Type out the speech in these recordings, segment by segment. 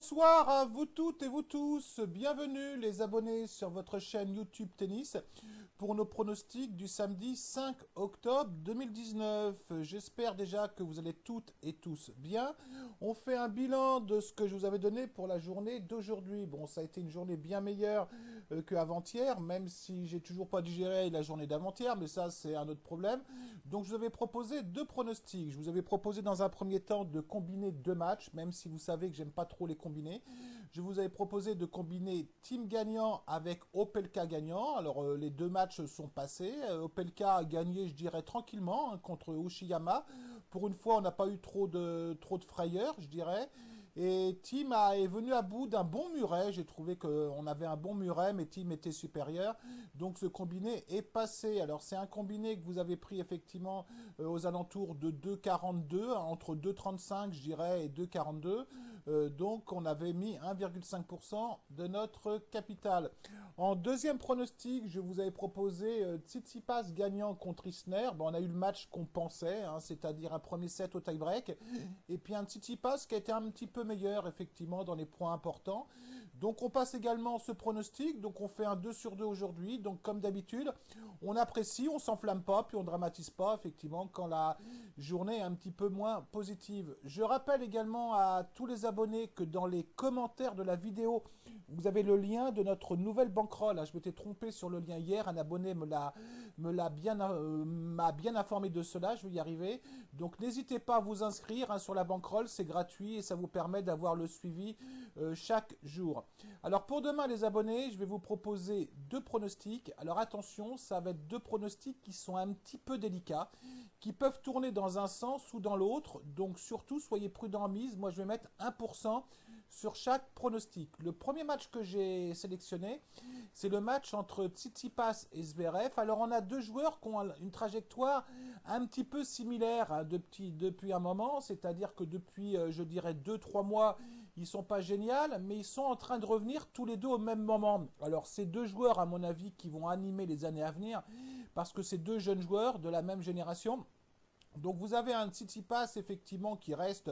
Bonsoir à vous toutes et vous tous, bienvenue les abonnés sur votre chaîne YouTube Tennis pour nos pronostics du samedi 5 octobre 2019. J'espère déjà que vous allez toutes et tous bien. On fait un bilan de ce que je vous avais donné pour la journée d'aujourd'hui. Bon, ça a été une journée bien meilleure qu'avant-hier, même si j'ai toujours pas digéré la journée d'avant-hier, mais ça c'est un autre problème. Donc je vous avais proposé deux pronostics. Je vous avais proposé dans un premier temps de combiner deux matchs, même si vous savez que j'aime pas trop les combiner. Je vous avais proposé de combiner team gagnant avec Opelka gagnant. Alors les deux matchs sont passés. Opelka a gagné, je dirais, tranquillement hein, contre Ushiyama. Pour une fois, on n'a pas eu trop de frayeur, je dirais. Et Team est venu à bout d'un bon muret. J'ai trouvé qu'on avait un bon muret, mais Team était supérieur. Donc ce combiné est passé. Alors c'est un combiné que vous avez pris effectivement aux alentours de 2,42, entre 2,35 je dirais et 2,42. Donc on avait mis 1,5% de notre capital. En deuxième pronostic, je vous avais proposé Tsitsipas gagnant contre Isner. Bon, on a eu le match qu'on pensait, hein, c'est-à-dire un premier set au tie-break. Et puis un Tsitsipas qui a été un petit peu meilleur effectivement dans les points importants. Donc on passe également ce pronostic. Donc on fait un 2 sur 2 aujourd'hui. Donc comme d'habitude, on apprécie, on s'enflamme pas, puis on dramatise pas effectivement quand la journée est un petit peu moins positive. Je rappelle également à tous les abonnés que dans les commentaires de la vidéo, vous avez le lien de notre nouvelle bankroll. Je m'étais trompé sur le lien hier, un abonné m'a bien informé de cela, je vais y arriver. Donc n'hésitez pas à vous inscrire hein, sur la bankroll, c'est gratuit et ça vous permet d'avoir le suivi chaque jour. Alors pour demain les abonnés, je vais vous proposer deux pronostics. Alors attention, ça va être deux pronostics qui sont un petit peu délicats, qui peuvent tourner dans un sens ou dans l'autre. Donc surtout, soyez prudents en mise. Moi, je vais mettre 1% sur chaque pronostic. Le premier match que j'ai sélectionné, c'est le match entre Tsitsipas et Zverev. Alors on a deux joueurs qui ont une trajectoire un petit peu similaire hein, depuis un moment. C'est-à-dire que depuis, je dirais, 2-3 mois, ils sont pas géniaux, mais ils sont en train de revenir tous les deux au même moment. Alors ces deux joueurs, à mon avis, qui vont animer les années à venir, parce que c'est deux jeunes joueurs de la même génération. Donc vous avez un Tsitsipas effectivement qui reste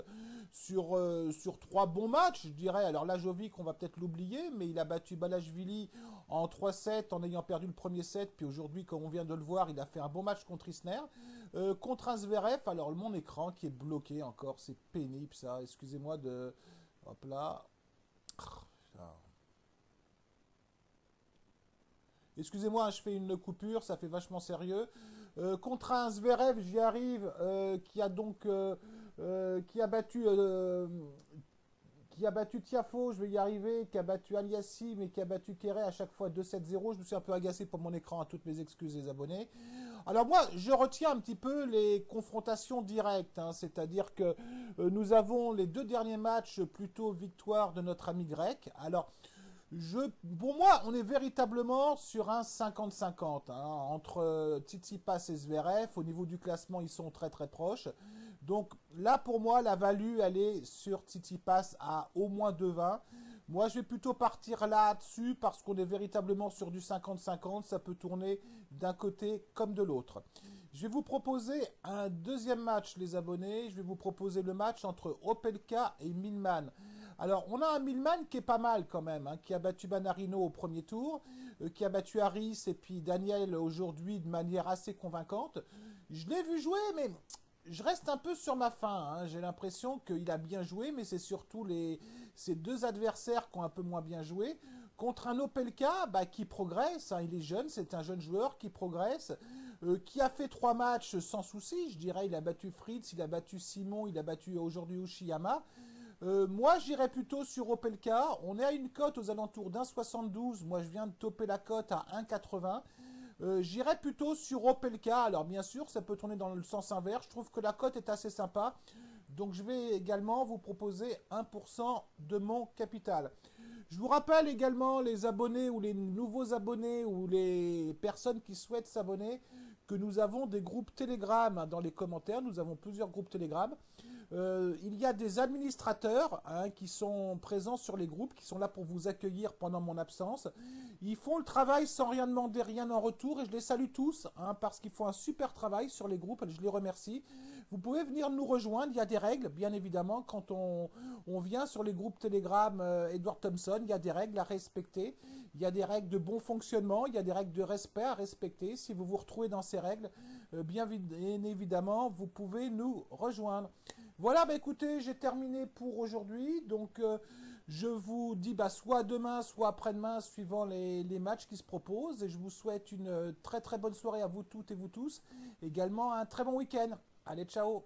sur trois bons matchs, je dirais. Alors Lajovic, on va peut-être l'oublier, mais il a battu Balashvili en 3-7 en ayant perdu le premier set. Puis aujourd'hui, comme on vient de le voir, il a fait un bon match contre Isner. Contre un Zverev, alors mon écran qui est bloqué encore, c'est pénible ça. Excusez-moi de... Hop là. Excusez-moi, je fais une coupure, ça fait vachement sérieux. Contre un Zverev, j'y arrive, qui a donc qui a battu Tiafo, je vais y arriver, qui a battu Aliassim et qui a battu Kéré à chaque fois 2-7-0. Je me suis un peu agacé pour mon écran, à toutes mes excuses les abonnés. Alors moi, je retiens un petit peu les confrontations directes, hein, c'est-à-dire que nous avons les deux derniers matchs plutôt victoire de notre ami grec. Alors, pour moi, on est véritablement sur un 50-50 hein, entre Tsitsipas et Zverev. Au niveau du classement, ils sont très très proches. Donc là, pour moi, la value, elle est sur Tsitsipas à au moins 2,20. Moi, je vais plutôt partir là-dessus parce qu'on est véritablement sur du 50-50. Ça peut tourner d'un côté comme de l'autre. Je vais vous proposer un deuxième match, les abonnés. Je vais vous proposer le match entre Opelka et Millman. Alors, on a un Millman qui est pas mal quand même, hein, qui a battu Manarino au premier tour, qui a battu Harris et puis Daniel aujourd'hui de manière assez convaincante. Je l'ai vu jouer, mais je reste un peu sur ma faim. Hein. J'ai l'impression qu'il a bien joué, mais c'est surtout ces deux adversaires qui ont un peu moins bien joué. Contre un Opelka bah, qui progresse, hein, il est jeune, c'est un jeune joueur qui progresse, qui a fait 3 matchs sans souci, je dirais. Il a battu Fritz, il a battu Simon, il a battu aujourd'hui Ushiyama. Moi, j'irais plutôt sur Opelka. On est à une cote aux alentours d'1,72. Moi, je viens de toper la cote à 1,80. J'irais plutôt sur Opelka. Alors, bien sûr, ça peut tourner dans le sens inverse. Je trouve que la cote est assez sympa. Donc, je vais également vous proposer 1% de mon capital. Je vous rappelle également, les abonnés ou les nouveaux abonnés ou les personnes qui souhaitent s'abonner, que nous avons des groupes Telegram dans les commentaires. Nous avons plusieurs groupes Telegram. Il y a des administrateurs hein, qui sont présents sur les groupes, qui sont là pour vous accueillir pendant mon absence. Ils font le travail sans rien demander, rien en retour, et je les salue tous, hein, parce qu'ils font un super travail sur les groupes, et je les remercie. Vous pouvez venir nous rejoindre, il y a des règles, bien évidemment, quand on vient sur les groupes Telegram Edward Thompson, il y a des règles à respecter, il y a des règles de bon fonctionnement, il y a des règles de respect à respecter. Si vous vous retrouvez dans ces règles, bien évidemment, vous pouvez nous rejoindre. Voilà, bah écoutez, j'ai terminé pour aujourd'hui, donc je vous dis soit demain, soit après-demain, suivant les matchs qui se proposent, et je vous souhaite une très très bonne soirée à vous toutes et vous tous, également un très bon week-end. Allez, ciao!